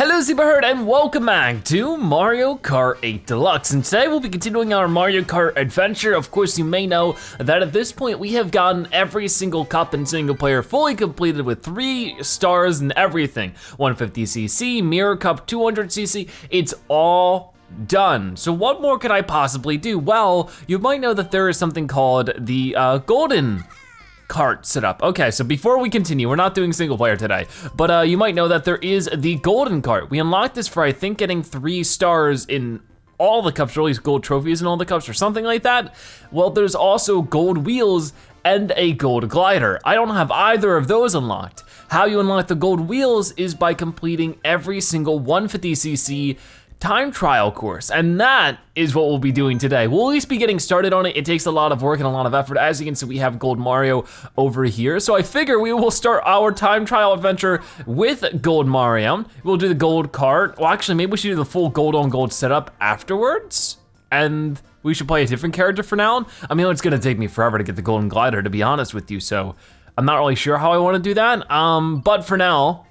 Hello Zebraherd and welcome back to Mario Kart 8 Deluxe, and today we'll be continuing our Mario Kart adventure. Of course, you may know that at this point we have gotten every single cup in single player fully completed with 3 stars and everything. 150cc, Mirror Cup, 200cc, it's all done. So what more could I possibly do? Well, you might know that there is something called the Golden Cart setup. Okay, so before we continue, we're not doing single player today, but you might know that there is the Golden Cart. We unlocked this for, I think, getting 3 stars in all the cups, or at least gold trophies in all the cups or something like that. Well, there's also gold wheels and a gold glider. I don't have either of those unlocked. How you unlock the gold wheels is by completing every single 150cc time trial course, and that is what we'll be doing today. We'll at least be getting started on it. It takes a lot of work and a lot of effort. As you can see, we have Gold Mario over here. So I figure we will start our time trial adventure with Gold Mario. We'll do the Gold Cart. Well, actually, maybe we should do the full gold on gold setup afterwards. And we should play a different character for now. I mean, it's gonna take me forever to get the Golden Glider, to be honest with you. So I'm not really sure how I wanna do that. But for now,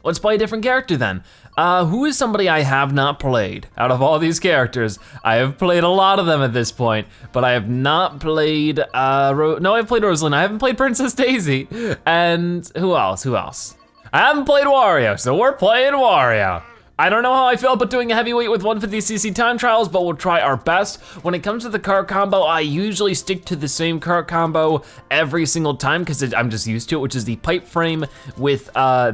let's play a different character then. Who is somebody I have not played? Out of all these characters, I have played a lot of them at this point, but I have not played, no, I've played Rosalina, I haven't played Princess Daisy, and who else? I haven't played Wario, so we're playing Wario. I don't know how I feel about doing a heavyweight with 150cc time trials, but we'll try our best. When it comes to the kart combo, I usually stick to the same kart combo every single time because I'm just used to it, which is the pipe frame with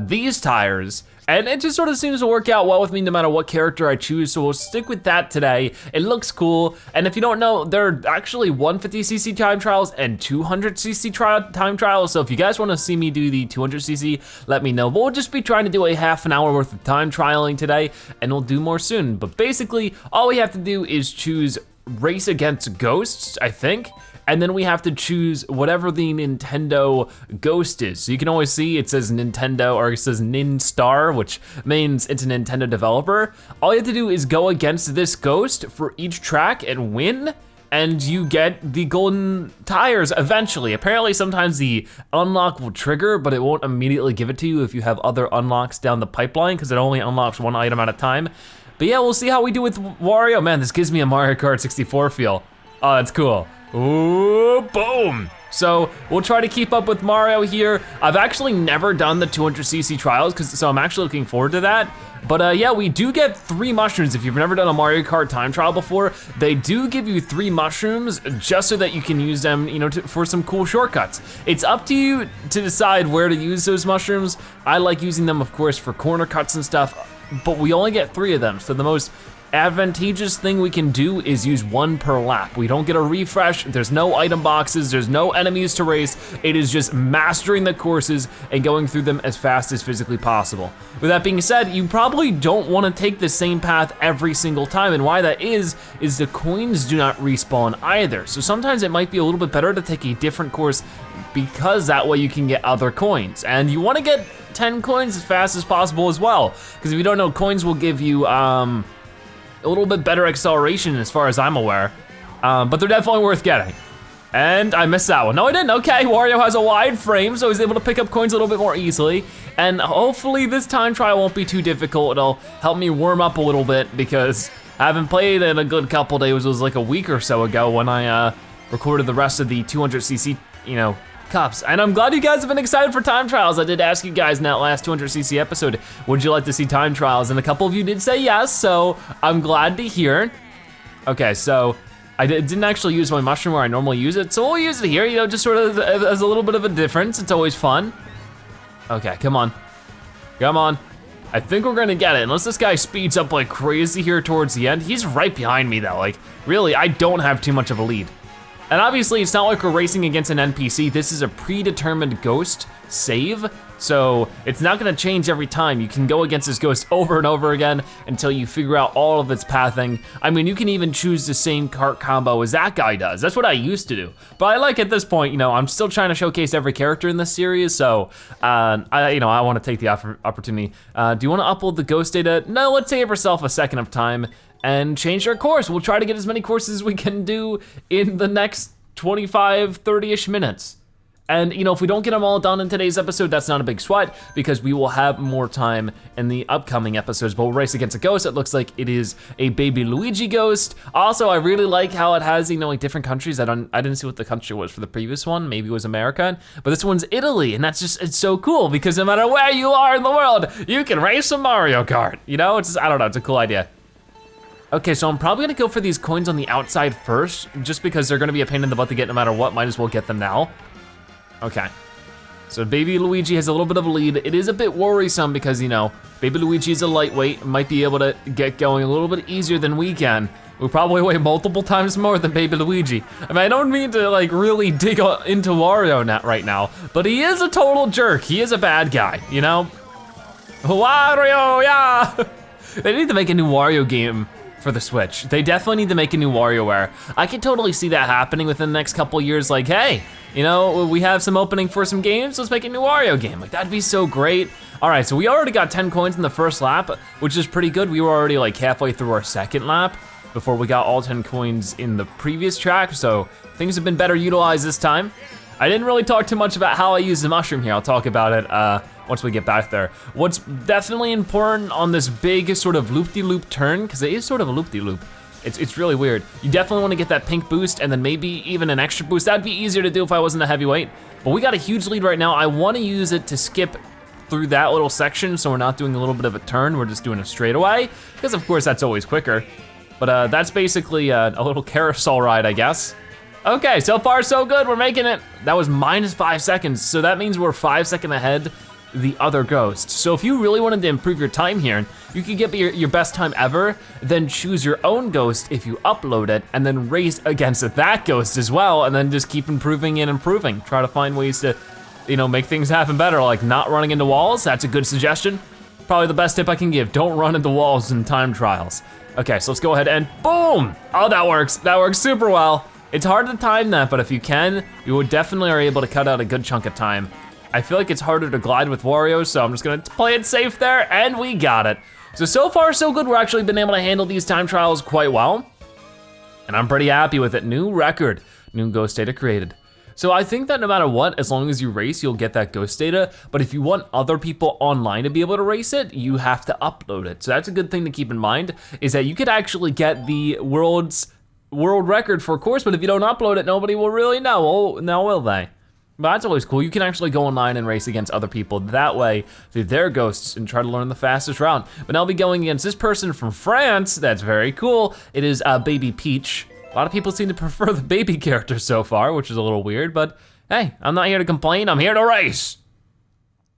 these tires. And it just sort of seems to work out well with me no matter what character I choose, so we'll stick with that today. It looks cool, and if you don't know, there are actually 150cc time trials and 200cc time trials, so if you guys wanna see me do the 200cc, let me know. But we'll just be trying to do a half an hour worth of time trialing today, and we'll do more soon. But basically, all we have to do is choose race against ghosts, I think, and then we have to choose whatever the Nintendo ghost is. So you can always see it says Nintendo, or it says Ninstar, which means it's a Nintendo developer. All you have to do is go against this ghost for each track and win, and you get the golden tires eventually. Apparently sometimes the unlock will trigger, but it won't immediately give it to you if you have other unlocks down the pipeline, because it only unlocks 1 item at a time. But yeah, we'll see how we do with Wario. Man, this gives me a Mario Kart 64 feel. Oh, that's cool. Ooh, boom. So we'll try to keep up with Mario here. I've actually never done the 200cc trials, so I'm actually looking forward to that. But yeah, we do get 3 mushrooms. If you've never done a Mario Kart time trial before, they do give you 3 mushrooms just so that you can use them, you know, for some cool shortcuts. It's up to you to decide where to use those mushrooms. I like using them, of course, for corner cuts and stuff, but we only get 3 of them. So the most advantageous thing we can do is use 1 per lap. We don't get a refresh, there's no item boxes, there's no enemies to race. It is just mastering the courses and going through them as fast as physically possible. With that being said, you probably don't want to take the same path every single time, and why that is the coins do not respawn either. So sometimes it might be a little bit better to take a different course, because that way you can get other coins. And you want to get 10 coins as fast as possible as well, because if you don't know, coins will give you a little bit better acceleration as far as I'm aware, but they're definitely worth getting. And I missed that one. No, I didn't. Okay, Wario has a wide frame, so he's able to pick up coins a little bit more easily. And hopefully this time trial won't be too difficult. It'll help me warm up a little bit, because I haven't played in a good couple days. It was like a week or so ago when I recorded the rest of the 200cc, you know, cups. And I'm glad you guys have been excited for time trials. I did ask you guys in that last 200cc episode, would you like to see time trials? And a couple of you did say yes, so I'm glad to hear. Okay, so I didn't actually use my mushroom where I normally use it, so we'll use it here, you know, just sort of as a little bit of a difference. It's always fun. Okay, come on. Come on. I think we're gonna get it, unless this guy speeds up like crazy here towards the end. He's right behind me though, like, really, I don't have too much of a lead. And obviously it's not like we're racing against an NPC. This is a predetermined ghost save, so it's not gonna change every time. You can go against this ghost over and over again until you figure out all of its pathing. I mean, you can even choose the same kart combo as that guy does. That's what I used to do. But I like at this point, you know, I'm still trying to showcase every character in this series, so I wanna take the opportunity. Do you wanna upload the ghost data? No, let's save ourselves a second of time and change our course. We'll try to get as many courses as we can do in the next 25, 30-ish minutes. And you know, if we don't get them all done in today's episode, that's not a big sweat because we will have more time in the upcoming episodes. But we'll race against a ghost. It looks like it is a baby Luigi ghost. Also, I really like how it has, you know, like different countries. I didn't see what the country was for the previous one. Maybe it was America, but this one's Italy, and it's so cool because no matter where you are in the world, you can race a Mario Kart. You know, I don't know, it's a cool idea. Okay, so I'm probably gonna go for these coins on the outside first, just because they're gonna be a pain in the butt to get no matter what. Might as well get them now. Okay, so baby Luigi has a little bit of a lead. It is a bit worrisome because, you know, baby Luigi is a lightweight, might be able to get going a little bit easier than we can. We probably weigh multiple times more than baby Luigi. I mean, I don't mean to like really dig into Wario right now, but he is a total jerk. He is a bad guy, you know? Wario, yeah! They need to make a new Wario game for the Switch. They definitely need to make a new WarioWare. I can totally see that happening within the next couple years. Like, hey, you know, we have some opening for some games, let's make a new Wario game. Like, that'd be so great. All right, so we already got 10 coins in the first lap, which is pretty good. We were already like halfway through our second lap before we got all 10 coins in the previous track, so things have been better utilized this time. I didn't really talk too much about how I use the mushroom here. I'll talk about it once we get back there. What's definitely important on this big sort of loop-de-loop turn, because it is sort of a loop-de-loop, it's really weird. You definitely want to get that pink boost and then maybe even an extra boost. That'd be easier to do if I wasn't a heavyweight, but we got a huge lead right now. I want to use it to skip through that little section so we're not doing a little bit of a turn, we're just doing a straightaway, because of course that's always quicker. But that's basically a little carousel ride, I guess. Okay, so far so good, we're making it. That was -5 seconds, so that means we're 5 seconds ahead the other ghosts. So if you really wanted to improve your time here, you could get your best time ever, then choose your own ghost if you upload it, and then race against that ghost as well, and then just keep improving and improving. Try to find ways to, you know, make things happen better, like not running into walls. That's a good suggestion. Probably the best tip I can give. Don't run into walls in time trials. Okay, so let's go ahead and boom! Oh, that works super well. It's hard to time that, but if you can, you would definitely are able to cut out a good chunk of time. I feel like it's harder to glide with Wario, so I'm just gonna play it safe there, and we got it. So far so good. We're actually been able to handle these time trials quite well, and I'm pretty happy with it. New record, new ghost data created. So I think that no matter what, as long as you race, you'll get that ghost data, but if you want other people online to be able to race it, you have to upload it. So that's a good thing to keep in mind, is that you could actually get the world record for a course, but if you don't upload it, nobody will really know. Oh, now will they? But that's always cool. You can actually go online and race against other people that way through their ghosts and try to learn the fastest route. But I'll be going against this person from France. That's very cool. It is Baby Peach. A lot of people seem to prefer the baby character so far, which is a little weird, but hey, I'm not here to complain, I'm here to race.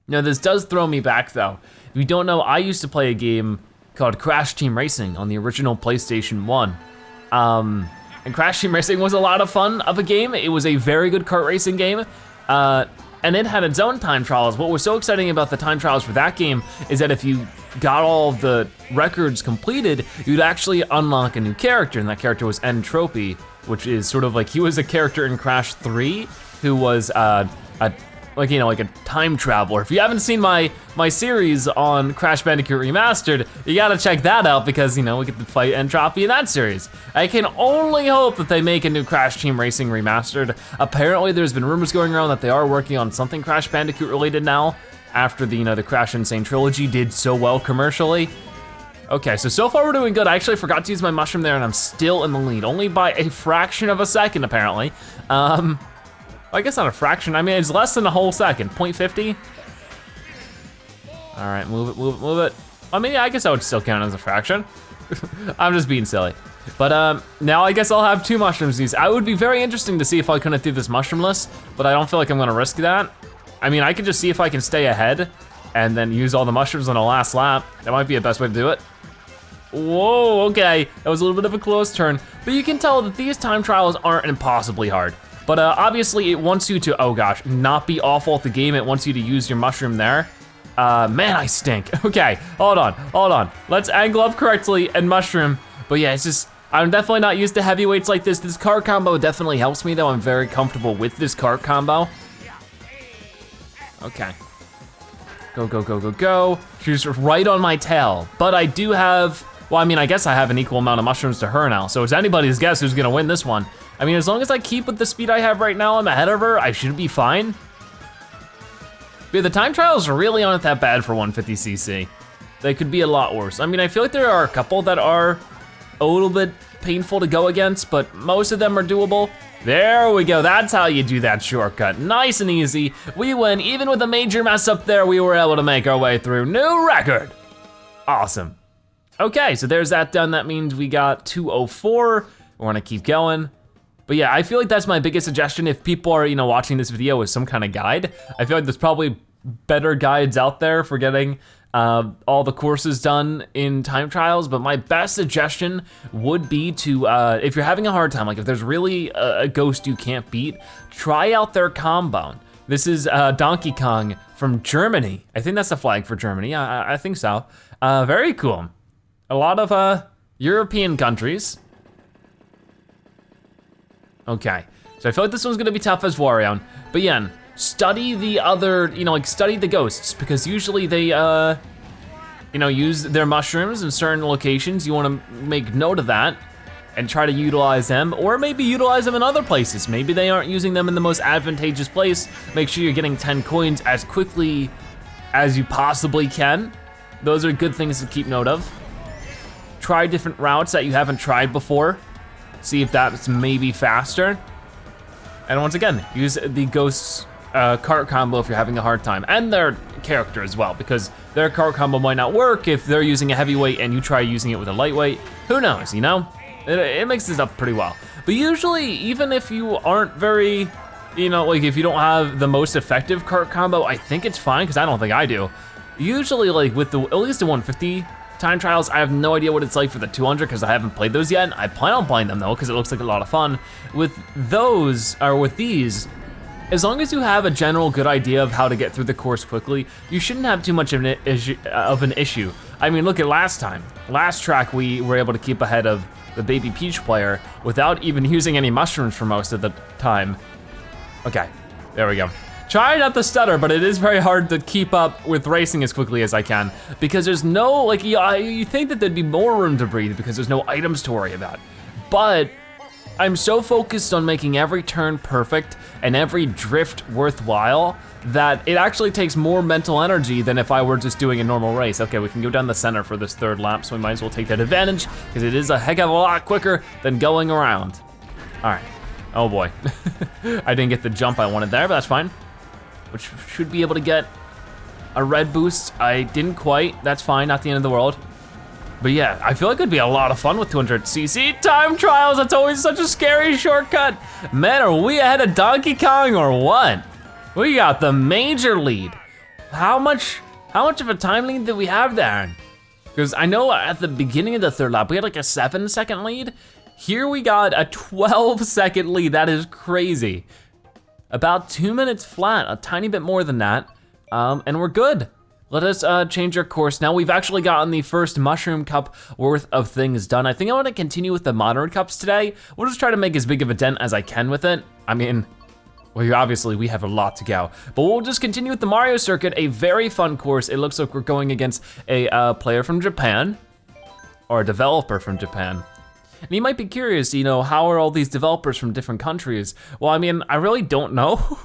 Now this does throw me back though. If you don't know, I used to play a game called Crash Team Racing on the original PlayStation 1. And Crash Team Racing was a lot of fun of a game. It was a very good kart racing game. And it had its own time trials. What was so exciting about the time trials for that game is that if you got all of the records completed, you'd actually unlock a new character, and that character was Entropy, which is sort of like, he was a character in Crash 3 who was like a time traveler. If you haven't seen my series on Crash Bandicoot Remastered, you gotta check that out because, you know, we get to fight Entropy in that series. I can only hope that they make a new Crash Team Racing Remastered. Apparently there's been rumors going around that they are working on something Crash Bandicoot related now, after the, you know, the Crash Insane trilogy did so well commercially. Okay, so far we're doing good. I actually forgot to use my mushroom there and I'm still in the lead, only by a fraction of a second apparently. I guess not a fraction, I mean, it's less than a whole second, 0.50. All right, move it, move it, move it. I mean, yeah, I guess that would still count as a fraction. I'm just being silly. But now I guess I'll have 2 mushrooms these. I would be very interesting to see if I couldn't do this mushroomless, but I don't feel like I'm gonna risk that. I mean, I could just see if I can stay ahead and then use all the mushrooms on the last lap. That might be the best way to do it. Whoa, okay, that was a little bit of a close turn, but you can tell that these time trials aren't impossibly hard. But obviously it wants you to, oh gosh, not be awful at the game. It wants you to use your mushroom there. Man, I stink. Okay, hold on. Let's angle up correctly and mushroom. But yeah, it's just, I'm definitely not used to heavyweights like this. This cart combo definitely helps me though. I'm very comfortable with this cart combo. Okay. Go, go, go, go, go. She's right on my tail. But I do have Well, I mean, I guess I have an equal amount of mushrooms to her now, so it's anybody's guess who's gonna win this one. I mean, as long as I keep with the speed I have right now, I'm ahead of her, I should be fine. But the time trials really aren't that bad for 150cc. They could be a lot worse. I mean, I feel like there are a couple that are a little bit painful to go against, but most of them are doable. There we go, that's how you do that shortcut. Nice and easy, we win. Even with a major mess up there, we were able to make our way through. New record, awesome. Okay, so there's that done. That means we got 204. We wanna keep going. But yeah, I feel like that's my biggest suggestion if people are, watching this video with some kind of guide. I feel like there's probably better guides out there for getting all the courses done in time trials, but my best suggestion would be to, if you're having a hard time, like if there's really a ghost you can't beat, try out their combo. This is Donkey Kong from Germany. I think that's the flag for Germany, I think so. Very cool. A lot of European countries. Okay, so I feel like this one's gonna be tough as Wario, but yeah, study the other, study the ghosts, because usually they, use their mushrooms in certain locations. You wanna make note of that and try to utilize them, or maybe utilize them in other places. Maybe they aren't using them in the most advantageous place. Make sure you're getting 10 coins as quickly as you possibly can. Those are good things to keep note of. Try different routes that you haven't tried before. See if that's maybe faster. And once again, use the Ghosts cart combo if you're having a hard time, and their character as well, because their cart combo might not work if they're using a heavyweight and you try using it with a lightweight. Who knows, It mixes up pretty well. But usually, even if you aren't very, like if you don't have the most effective cart combo, I think it's fine, because I don't think I do. Usually, like with at least the 150, time trials, I have no idea what it's like for the 200 because I haven't played those yet. I plan on playing them though because it looks like a lot of fun. With those, or with these, as long as you have a general good idea of how to get through the course quickly, you shouldn't have too much of an issue. I mean, look at last time. Last track we were able to keep ahead of the Baby Peach player without even using any mushrooms for most of the time. Okay, there we go. Try not to stutter, but it is very hard to keep up with racing as quickly as I can because there's no, like, you think that there'd be more room to breathe because there's no items to worry about. But I'm so focused on making every turn perfect and every drift worthwhile that it actually takes more mental energy than if I were just doing a normal race. Okay, we can go down the center for this third lap, so we might as well take that advantage because it is a heck of a lot quicker than going around. All right, oh boy. I didn't get the jump I wanted there, but that's fine. Which should be able to get a red boost. I didn't quite, that's fine, not the end of the world. But yeah, I feel like it'd be a lot of fun with 200cc time trials. That's always such a scary shortcut. Man, are we ahead of Donkey Kong or what? We got the major lead. How much of a time lead did we have there? Because I know at the beginning of the third lap, we had like a 7-second lead. Here we got a 12-second lead, that is crazy. About 2 minutes flat, a tiny bit more than that, and we're good. Let us change our course. Now we've actually gotten the first Mushroom Cup worth of things done. I think I wanna continue with the Modern Cups today. We'll just try to make as big of a dent as I can with it. I mean, well, obviously we have a lot to go, but we'll just continue with the Mario Circuit, a very fun course. It looks like we're going against a player from Japan, or a developer from Japan. And you might be curious, how are all these developers from different countries? Well, I mean, I really don't know,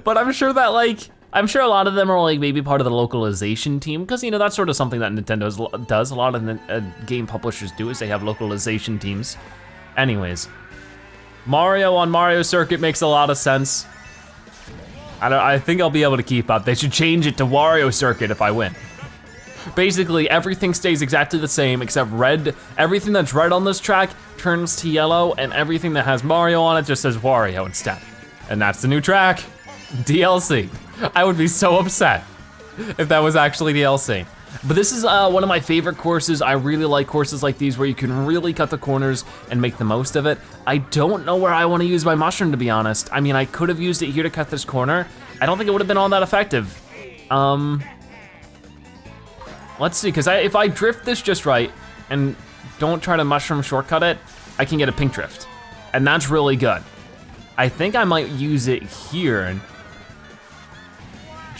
but I'm sure that I'm sure a lot of them are maybe part of the localization team, because that's sort of something that Nintendo does. A lot of the game publishers do is they have localization teams. Anyways, Mario on Mario Circuit makes a lot of sense. I think I'll be able to keep up. They should change it to Wario Circuit if I win. Basically, everything stays exactly the same except red. Everything that's red on this track turns to yellow, and everything that has Mario on it just says Wario instead. And that's the new track, DLC. I would be so upset if that was actually DLC. But this is one of my favorite courses. I really like courses like these where you can really cut the corners and make the most of it. I don't know where I want to use my mushroom, to be honest. I mean, I could have used it here to cut this corner. I don't think it would have been all that effective. Let's see, because if I drift this just right and don't try to mushroom shortcut it, I can get a pink drift. And that's really good. I think I might use it here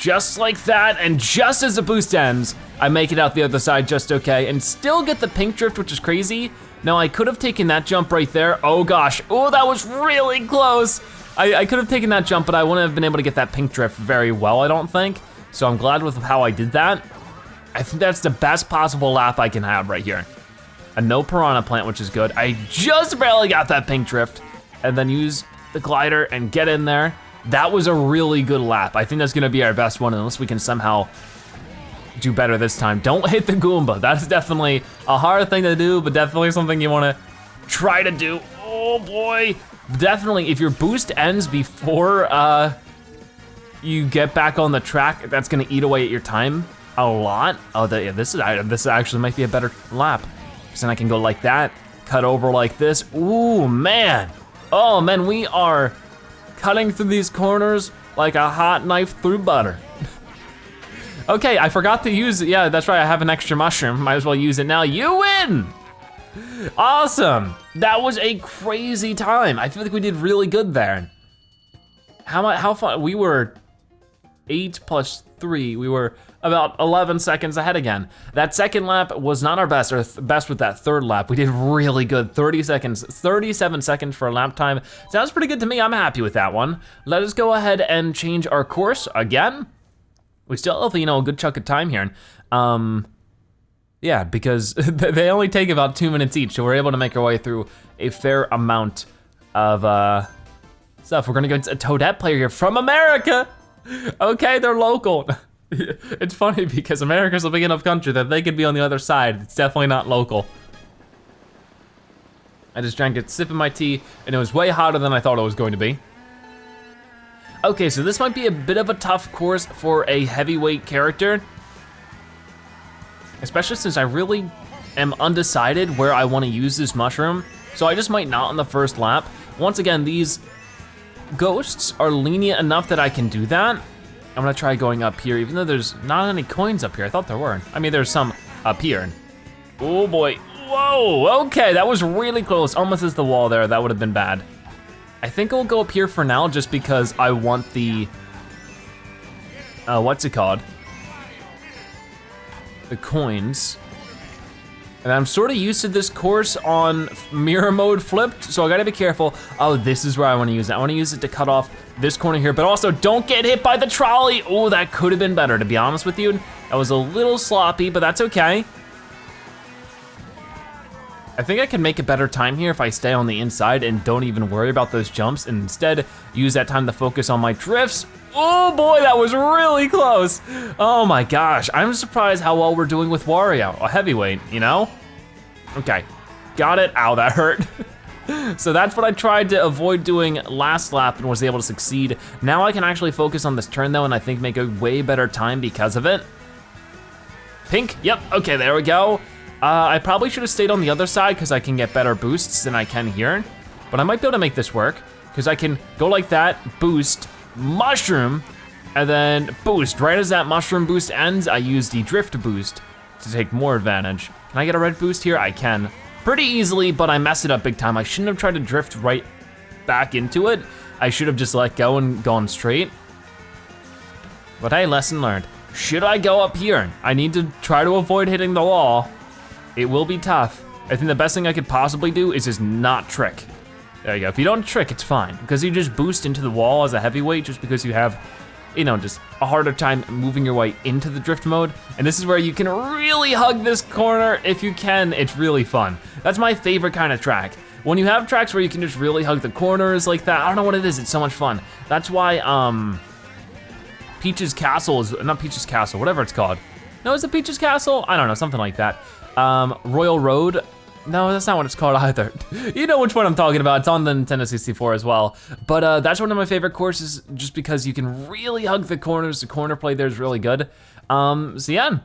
just like that, and just as the boost ends, I make it out the other side just okay, and still get the pink drift, which is crazy. Now I could have taken that jump right there. Oh gosh, oh, that was really close. I could have taken that jump, but I wouldn't have been able to get that pink drift very well, I don't think. So I'm glad with how I did that. I think that's the best possible lap I can have right here. A no piranha plant, which is good. I just barely got that pink drift, and then use the glider and get in there. That was a really good lap. I think that's gonna be our best one unless we can somehow do better this time. Don't hit the Goomba. That's definitely a hard thing to do, but definitely something you wanna try to do. Oh boy. Definitely, if your boost ends before you get back on the track, that's gonna eat away at your time a lot. Oh, yeah, this actually might be a better lap. Because then I can go like that, cut over like this. Ooh, man. Oh man, we are cutting through these corners like a hot knife through butter. Okay, I forgot to use it. Yeah, that's right, I have an extra mushroom. Might as well use it now. You win! Awesome, that was a crazy time. I feel like we did really good there. How far, we were 8 plus 3, we were about 11 seconds ahead again. That second lap was not our best, or best with that third lap. We did really good, 30 seconds, 37 seconds for a lap time. Sounds pretty good to me, I'm happy with that one. Let us go ahead and change our course again. We still have, a good chunk of time here. Yeah, because they only take about 2 minutes each, so we're able to make our way through a fair amount of stuff. We're gonna go to a Toadette player here from America. Okay, they're local. It's funny because America's a big enough country that they could be on the other side. It's definitely not local. I just drank a sip of my tea and it was way hotter than I thought it was going to be. Okay, so this might be a bit of a tough course for a heavyweight character, especially since I really am undecided where I wanna use this mushroom. So I just might not on the first lap. Once again, these ghosts are lenient enough that I can do that. I'm gonna try going up here, even though there's not any coins up here. I thought there were. I mean, there's some up here. Oh boy, whoa, okay, that was really close. Almost as the wall there, that would have been bad. I think I'll go up here for now just because I want the, what's it called? The coins. And I'm sort of used to this course on mirror mode flipped, so I gotta be careful. Oh, this is where I wanna use it. I wanna use it to cut off this corner here, but also don't get hit by the trolley. Oh, that could have been better, to be honest with you. That was a little sloppy, but that's okay. I think I can make a better time here if I stay on the inside and don't even worry about those jumps and instead use that time to focus on my drifts. Oh boy, that was really close. Oh my gosh, I'm surprised how well we're doing with Wario, a heavyweight, Okay, got it, ow, that hurt. So that's what I tried to avoid doing last lap and was able to succeed. Now I can actually focus on this turn though and I think make a way better time because of it. Pink, yep, okay, there we go. I probably should have stayed on the other side because I can get better boosts than I can here, but I might be able to make this work because I can go like that, boost, mushroom, and then boost. Right as that mushroom boost ends, I use the drift boost to take more advantage. Can I get a red boost here? I can. Pretty easily, but I messed it up big time. I shouldn't have tried to drift right back into it. I should have just let go and gone straight. But hey, lesson learned. Should I go up here? I need to try to avoid hitting the wall. It will be tough. I think the best thing I could possibly do is just not trick. There you go, if you don't trick, it's fine. Because you just boost into the wall as a heavyweight just because you have, just a harder time moving your way into the drift mode. And this is where you can really hug this corner if you can, it's really fun. That's my favorite kind of track. When you have tracks where you can just really hug the corners like that, I don't know what it is, it's so much fun. That's why Peach's Castle is, not Peach's Castle, whatever it's called. No, is it Peach's Castle? I don't know, something like that. Royal Road, no, that's not what it's called either. You know which one I'm talking about, it's on the Nintendo 64 as well. But that's one of my favorite courses just because you can really hug the corners, the corner play there is really good. So yeah,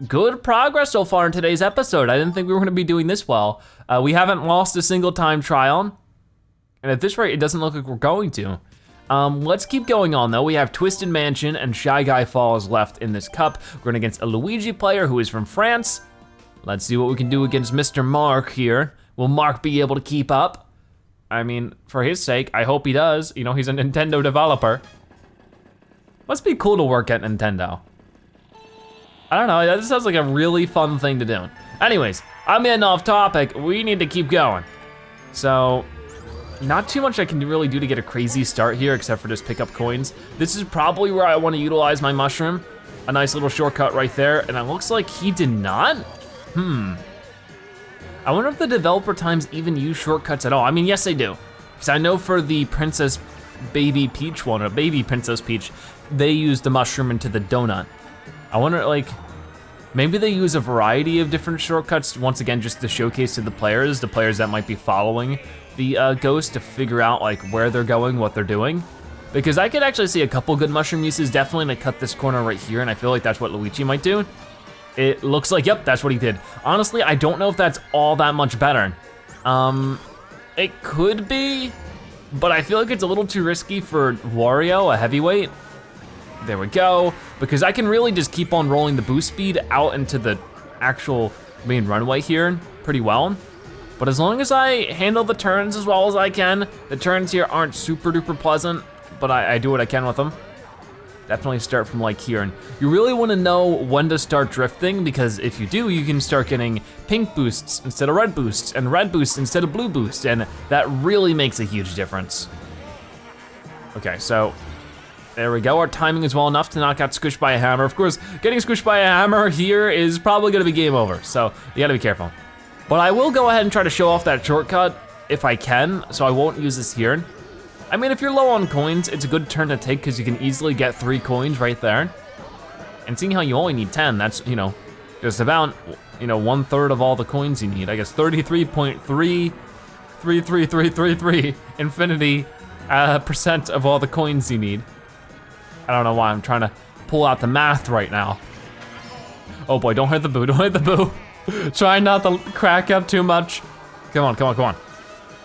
good progress so far in today's episode. I didn't think we were gonna be doing this well. We haven't lost a single time trial, and at this rate, it doesn't look like we're going to. Let's keep going on though. We have Twisted Mansion and Shy Guy Falls left in this cup. We're going against a Luigi player who is from France. Let's see what we can do against Mr. Mark here. Will Mark be able to keep up? I mean, for his sake, I hope he does. He's a Nintendo developer. Must be cool to work at Nintendo. I don't know, that sounds like a really fun thing to do. Anyways, I'm getting off topic, we need to keep going. So, not too much I can really do to get a crazy start here except for just pick up coins. This is probably where I wanna utilize my mushroom. A nice little shortcut right there, and it looks like he did not? I wonder if the developer times even use shortcuts at all. I mean, yes they do. Because I know for the Princess Baby Peach one, or Baby Princess Peach, they use the mushroom into the donut. I wonder, like, maybe they use a variety of different shortcuts, once again, just to showcase to the players that might be following the ghost to figure out like where they're going, what they're doing. Because I could actually see a couple good mushroom uses, definitely to cut this corner right here, and I feel like that's what Luigi might do. It looks like, yep, that's what he did. Honestly, I don't know if that's all that much better. It could be, but I feel like it's a little too risky for Wario, a heavyweight. There we go, because I can really just keep on rolling the boost speed out into the actual main runway here pretty well. But as long as I handle the turns as well as I can, the turns here aren't super duper pleasant, but I do what I can with them. Definitely start from like here. And you really wanna know when to start drifting, because if you do, you can start getting pink boosts instead of red boosts, and red boosts instead of blue boosts, and that really makes a huge difference. Okay, so there we go. Our timing is well enough to not get squished by a hammer. Of course, getting squished by a hammer here is probably gonna be game over, so you gotta be careful. But I will go ahead and try to show off that shortcut if I can, so I won't use this here. I mean, if you're low on coins, it's a good turn to take because you can easily get 3 coins right there. And seeing how you only need 10, that's, you know, just about, you know, 1/3 of all the coins you need. I guess 33.33333 infinity percent of all the coins you need. I don't know why I'm trying to pull out the math right now. Oh boy, don't hit the boo, don't hit the boo. Try not to crack up too much. Come on, come on, come on.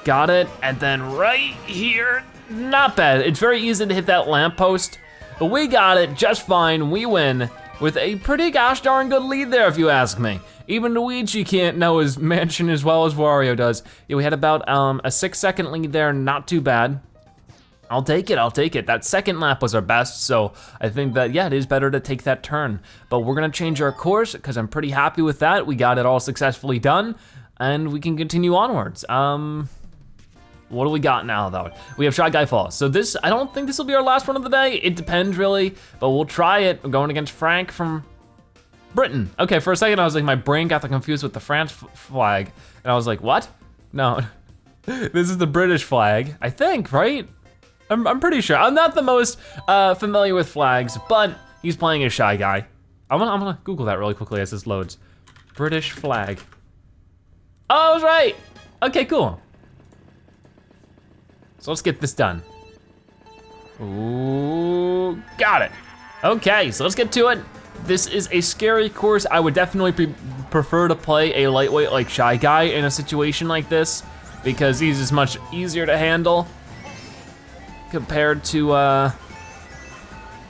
Got it, and then right here, not bad. It's very easy to hit that lamppost, but we got it just fine. We win with a pretty gosh darn good lead there, if you ask me. Even Luigi can't know his mansion as well as Wario does. Yeah, we had about a 6-second lead there, not too bad. I'll take it, I'll take it. That second lap was our best, so I think that, yeah, it is better to take that turn. But we're gonna change our course, because I'm pretty happy with that. We got it all successfully done, and we can continue onwards. What do we got now though? We have Shy Guy Falls. So this, I don't think this will be our last one of the day. It depends really, but we'll try it. We're going against Frank from Britain. Okay, for a second I was like, my brain got confused with the France flag. And I was like, what? No, this is the British flag, I think, right? I'm pretty sure. I'm not the most familiar with flags, but he's playing a Shy Guy. I'm gonna Google that really quickly as this loads. British flag. Oh, I was right. Okay, cool. So let's get this done. Ooh, got it. Okay, so let's get to it. This is a scary course. I would definitely prefer to play a lightweight like Shy Guy in a situation like this because he's just much easier to handle compared to a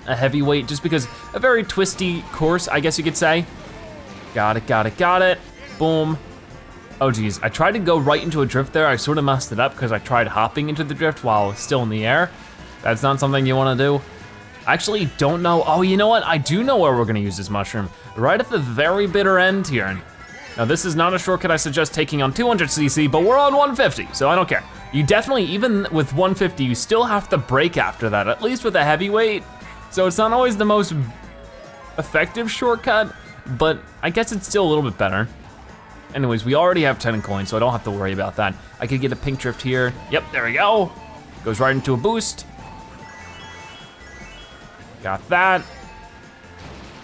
heavyweight, just because a very twisty course, I guess you could say. Got it, got it, got it. Boom. Oh geez, I tried to go right into a drift there. I sort of messed it up because I tried hopping into the drift while still in the air. That's not something you wanna do. I actually don't know. Oh, you know what? I do know where we're gonna use this mushroom. Right at the very bitter end here. Now this is not a shortcut I suggest taking on 200cc, but we're on 150, so I don't care. You definitely, even with 150, you still have to brake after that, at least with a heavyweight. So it's not always the most effective shortcut, but I guess it's still a little bit better. Anyways, we already have 10 coins, so I don't have to worry about that. I could get a pink drift here. Yep, there we go. Goes right into a boost. Got that.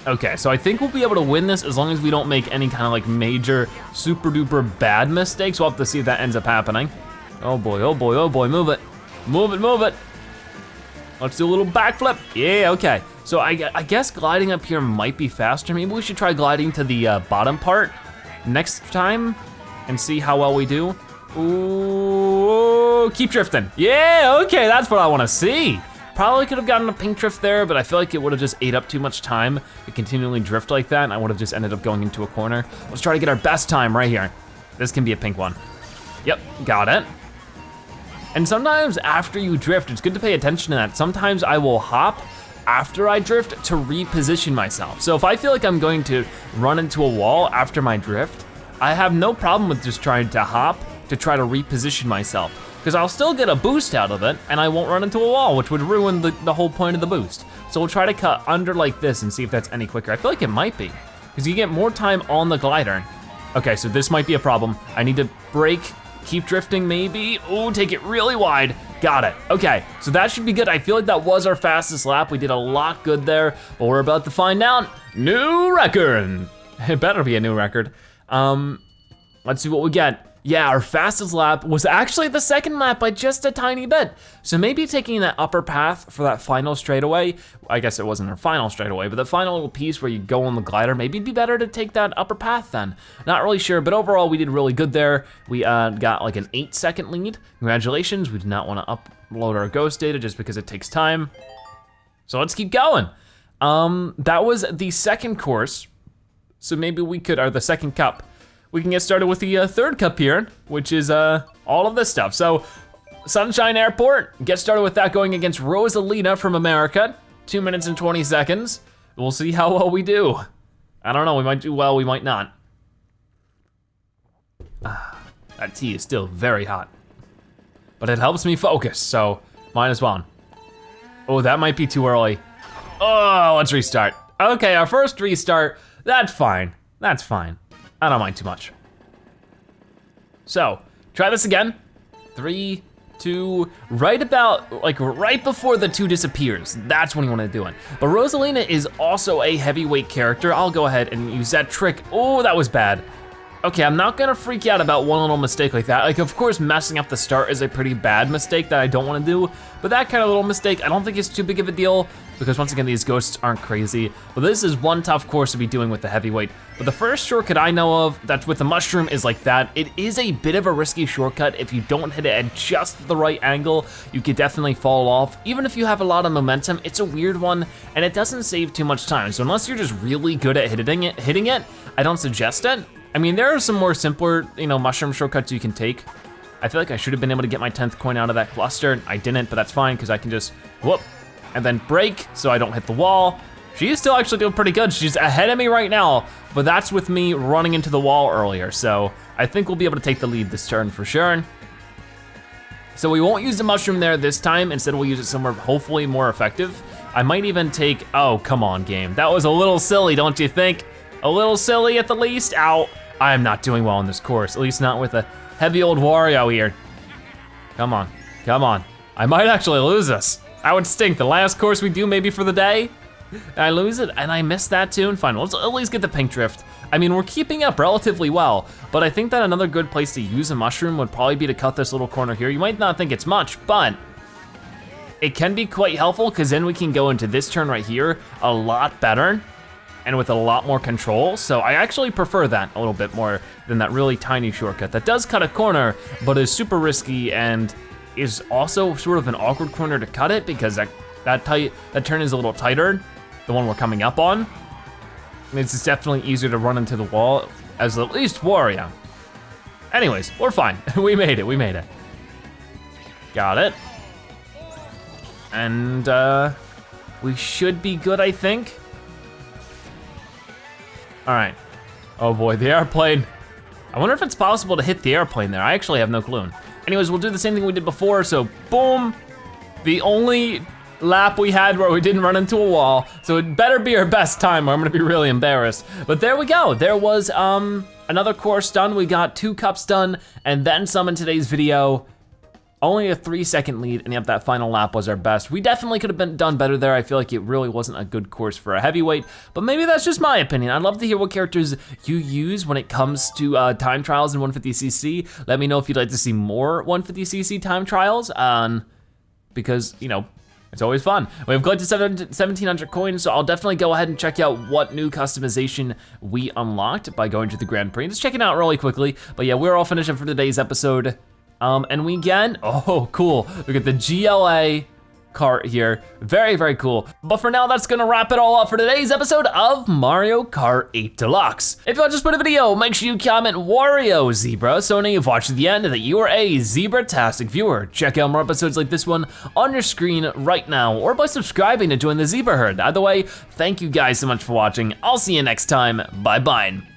Okay, so I think we'll be able to win this as long as we don't make any kind of like major super duper bad mistakes. We'll have to see if that ends up happening. Oh boy, oh boy, oh boy, move it. Move it, move it. Let's do a little backflip. Yeah, okay. So I guess gliding up here might be faster. Maybe we should try gliding to the bottom part next time and see how well we do. Ooh, keep drifting. Yeah, okay, that's what I wanna see. Probably could have gotten a pink drift there, but I feel like it would have just ate up too much time to continually drift like that, and I would have just ended up going into a corner. Let's try to get our best time right here. This can be a pink one. Yep, got it. And sometimes after you drift, it's good to pay attention to that. Sometimes I will hop after I drift to reposition myself. So if I feel like I'm going to run into a wall after my drift, I have no problem with just trying to hop to try to reposition myself, because I'll still get a boost out of it and I won't run into a wall, which would ruin the whole point of the boost. So we'll try to cut under like this and see if that's any quicker. I feel like it might be, because you get more time on the glider. Okay, so this might be a problem. I need to brake, keep drifting maybe. Ooh, take it really wide. Got it, okay. So that should be good. I feel like that was our fastest lap. We did a lot good there, but we're about to find out. New record. It better be a new record. Let's see what we get. Yeah, our fastest lap was actually the second lap by just a tiny bit. So maybe taking that upper path for that final straightaway, I guess it wasn't our final straightaway, but the final little piece where you go on the glider, maybe it'd be better to take that upper path then. Not really sure, but overall we did really good there. We got like an 8-second lead. Congratulations, we did not wanna upload our ghost data just because it takes time. So let's keep going. That was the second course. So maybe we could, or the second cup. We can get started with the third cup here, which is all of this stuff. So Sunshine Airport, get started with that going against Rosalina from America. 2 minutes and 20 seconds. We'll see how well we do. I don't know, we might do well, we might not. That tea is still very hot. But it helps me focus, so might as well. Oh, that might be too early. Oh, let's restart. Okay, our first restart, that's fine, that's fine. I don't mind too much. So, try this again. 3, 2, right about, like right before the 2 disappears. That's when you wanna do it. But Rosalina is also a heavyweight character. I'll go ahead and use that trick. Oh, that was bad. Okay, I'm not gonna freak out about one little mistake like that. Like, of course, messing up the start is a pretty bad mistake that I don't wanna do, but that kind of little mistake, I don't think it's too big of a deal, because once again, these ghosts aren't crazy. But this is one tough course to be doing with the heavyweight. But the first shortcut I know of that's with the mushroom is like that. It is a bit of a risky shortcut. If you don't hit it at just the right angle, you could definitely fall off. Even if you have a lot of momentum, it's a weird one, and it doesn't save too much time. So unless you're just really good at hitting it, I don't suggest it. I mean, there are some more simpler, mushroom shortcuts you can take. I feel like I should have been able to get my 10th coin out of that cluster. I didn't, but that's fine, because I can just whoop, and then brake so I don't hit the wall. She is still actually doing pretty good. She's ahead of me right now, but that's with me running into the wall earlier. So I think we'll be able to take the lead this turn for sure. So we won't use the mushroom there this time. Instead, we'll use it somewhere hopefully more effective. I might even take, oh, come on, game. That was a little silly, don't you think? A little silly at the least. Ow. I am not doing well in this course, at least not with a heavy old Wario here. Come on, come on. I might actually lose this. That would stink. The last course we do maybe for the day, I lose it and I miss that too. Fine, let's at least get the pink drift. I mean, we're keeping up relatively well, but I think that another good place to use a mushroom would probably be to cut this little corner here. You might not think it's much, but it can be quite helpful, because then we can go into this turn right here a lot better and with a lot more control. So I actually prefer that a little bit more than that really tiny shortcut that does cut a corner, but is super risky and is also sort of an awkward corner to cut it, because that turn is a little tighter, the one we're coming up on. It's definitely easier to run into the wall as at least Wario. Anyways, we're fine. We made it, we made it. Got it. And we should be good, I think. All right. Oh boy, the airplane. I wonder if it's possible to hit the airplane there. I actually have no clue. Anyways, we'll do the same thing we did before, so boom. The only lap we had where we didn't run into a wall, so it better be our best time or I'm gonna be really embarrassed. But there we go, there was another course done. We got 2 cups done and then some in today's video. Only a 3-second lead, and yep, that final lap was our best. We definitely could have done better there. I feel like it really wasn't a good course for a heavyweight, but maybe that's just my opinion. I'd love to hear what characters you use when it comes to time trials in 150cc. Let me know if you'd like to see more 150cc time trials, because, it's always fun. We've collected 1,700 coins, so I'll definitely go ahead and check out what new customization we unlocked by going to the Grand Prix. Just check it out really quickly, but yeah, we're all finished up for today's episode. And we get, oh cool, we get the GLA Kart here. Very, very cool. But for now, that's gonna wrap it all up for today's episode of Mario Kart 8 Deluxe. If you just put a video, make sure you comment Wario Zebra, so now you've watched to the end that you are a Zebratastic viewer. Check out more episodes like this one on your screen right now, or by subscribing to join the Zebra Herd. Either way, thank you guys so much for watching. I'll see you next time. Bye-bye.